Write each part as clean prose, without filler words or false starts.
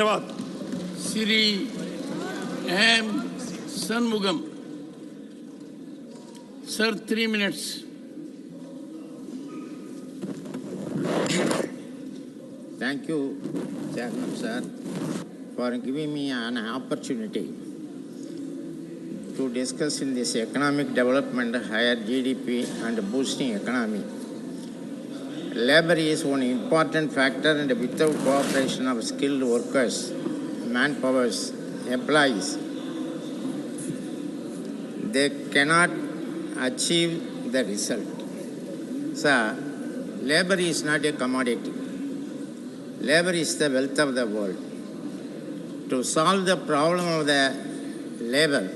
धन्यवाद। Shri M.Shanmugam. Sir, 3 minutes. Thank you, Chairman Sir, for giving me an opportunity to discuss in this economic development, higher GDP and boosting economy. Labor is one important factor, and without cooperation of skilled workers, manpowers, employees, they cannot achieve the result. Sir, labor is not a commodity. Labor is the wealth of the world. To solve the problem of the labor,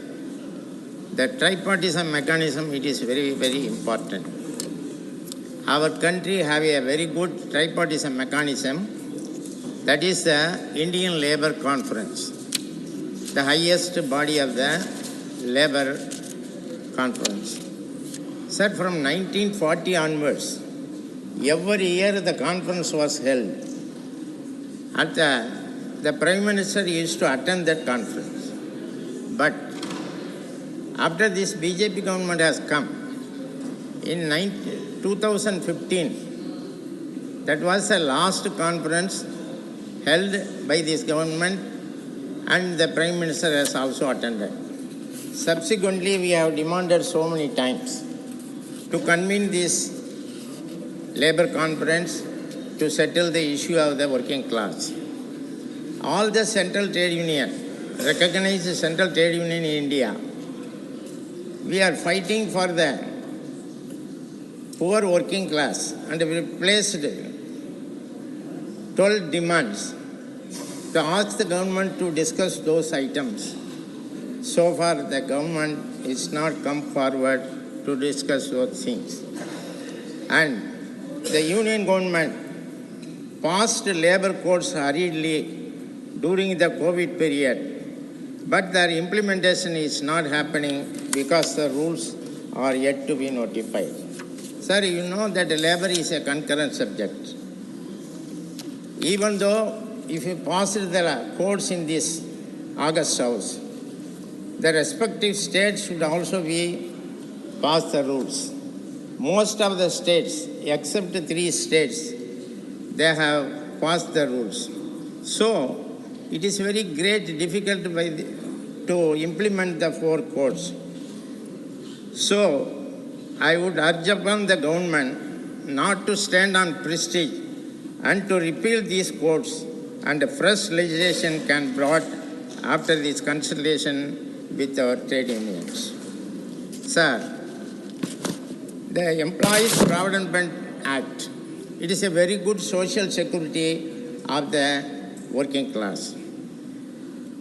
the tripartisan mechanism, it is very, very important. Our country have a very good tripartisan mechanism, that is the Indian Labour Conference, the highest body of the Labour Conference. Sir, from 1940 onwards, every year the conference was held. And the Prime Minister used to attend that conference. But after this BJP government has come, in 2015, that was the last conference held by this government, and the Prime Minister has also attended. Subsequently, we have demanded so many times to convene this Labour Conference to settle the issue of the working class. All the central trade union, recognized central trade union in India, we are fighting for the poor working class, and we placed 12 demands to ask the government to discuss those items. So far, the government is not come forward to discuss those things. And the union government passed labor codes hurriedly during the COVID period, but their implementation is not happening because the rules are yet to be notified. Sir, you know that labor is a concurrent subject. Even though if you passed the codes in this August House, the respective states should also be pass the rules. Most of the states, except 3 states, they have passed the rules. So, it is very difficult to implement the 4 codes. So, I would urge upon the government not to stand on prestige and to repeal these codes, and fresh legislation can be brought after this consultation with our trade unions. Sir, the Employees Provident Fund Act, it is a very good social security of the working class.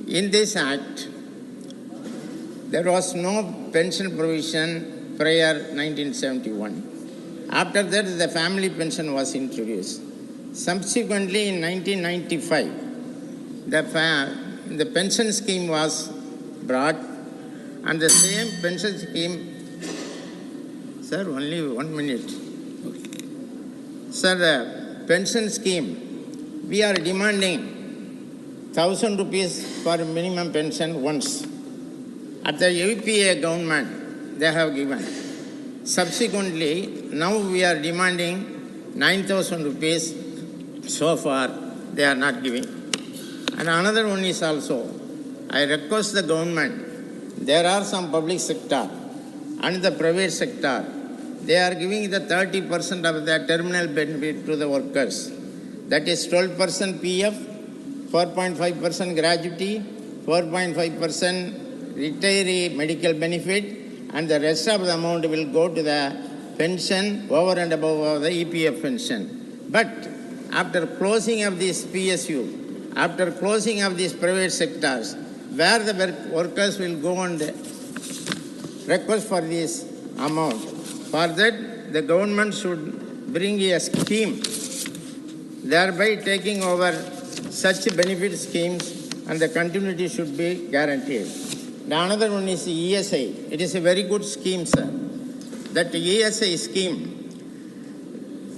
In this act, there was no pension provision prior 1971. After that, the family pension was introduced. Subsequently, in 1995, the pension scheme was brought, and the same pension scheme. Sir, only 1 minute. Okay. Sir, the pension scheme, we are demanding 1,000 rupees for minimum pension once. At the UPA government, they have given. Subsequently, now we are demanding 9,000 rupees. So far, they are not giving. And another one is also, I request the government, there are some public sector and the private sector, they are giving the 30% of the terminal benefit to the workers. That is 12% PF, 4.5% gratuity, 4.5% retiree medical benefit, and the rest of the amount will go to the pension over and above the EPF pension. But after closing of this PSU, after closing of these private sectors, where the workers will go and request for this amount. For that, the government should bring a scheme, thereby taking over such benefit schemes, and the continuity should be guaranteed. The another one is ESI. It is a very good scheme, sir. That ESI scheme,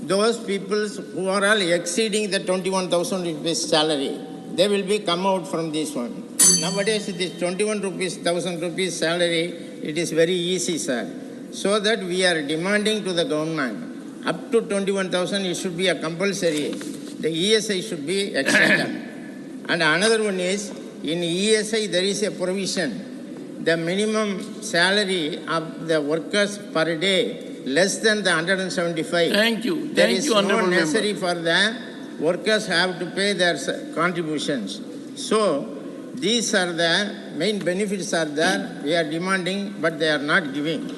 those people who are all exceeding the 21,000 rupees salary, they will be come out from this one. Nowadays, it is 21 rupees, 1,000 rupees salary. It is very easy, sir. So that we are demanding to the government, up to 21,000, it should be a compulsory. The ESI should be extended. And another one is, in ESI, there is a provision. The minimum salary of the workers per day, less than the 175. Thank you. There Thank is you, no Honorable necessary Member. for the workers have to pay their contributions. So, these are the main benefits are there. We are demanding, but they are not giving.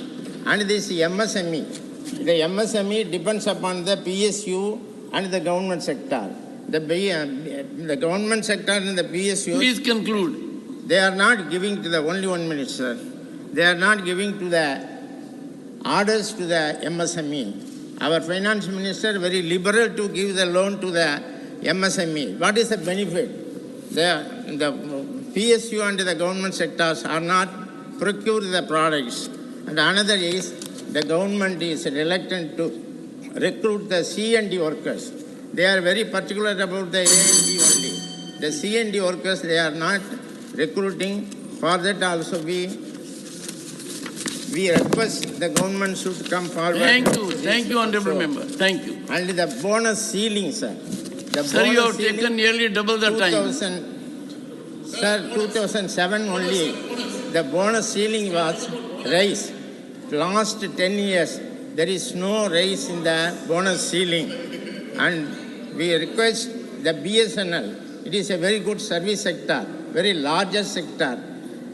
And this MSME. The MSME depends upon the PSU and the government sector. The government sector and the PSU, Please conclude. they are not giving to the only 1 minute, sir. They are not giving to the orders to the MSME. Our finance minister very liberal to give the loan to the MSME. What is the benefit? The PSU and the government sectors are not procure the products. And another is the government is reluctant to recruit the C&D workers. They are very particular about the A&D only. The C&D workers, they are not recruiting. For that also we request the government should come forward. Thank you, Honorable Member. Thank you. And the bonus ceiling, sir. The Sir, you have ceiling, taken nearly double the time. 2007 only, the bonus ceiling was raised. Last 10 years, there is no raise in the bonus ceiling. And we request the BSNL, it is a very good service sector, very largest sector.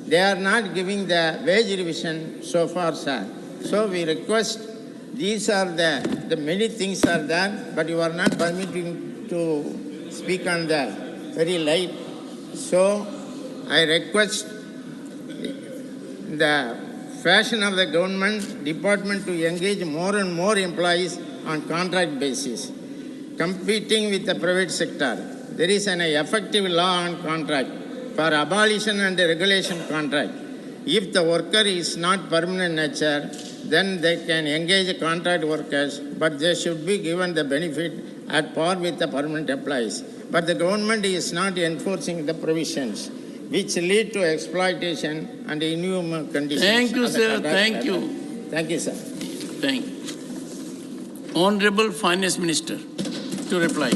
They are not giving the wage revision so far, sir. So we request, these are the many things are there, but you are not permitting to speak on the very light. So I request the fashion of the government department to engage more and more employees on contract basis, competing with the private sector. There is an effective law on contract for abolition and regulation contract. If the worker is not permanent nature, then they can engage contract workers, but they should be given the benefit at par with the permanent employees. But the government is not enforcing the provisions, which lead to exploitation and inhuman conditions. Thank you, sir. Thank you. Thank you, sir. Thank you. Honorable Finance Minister to reply.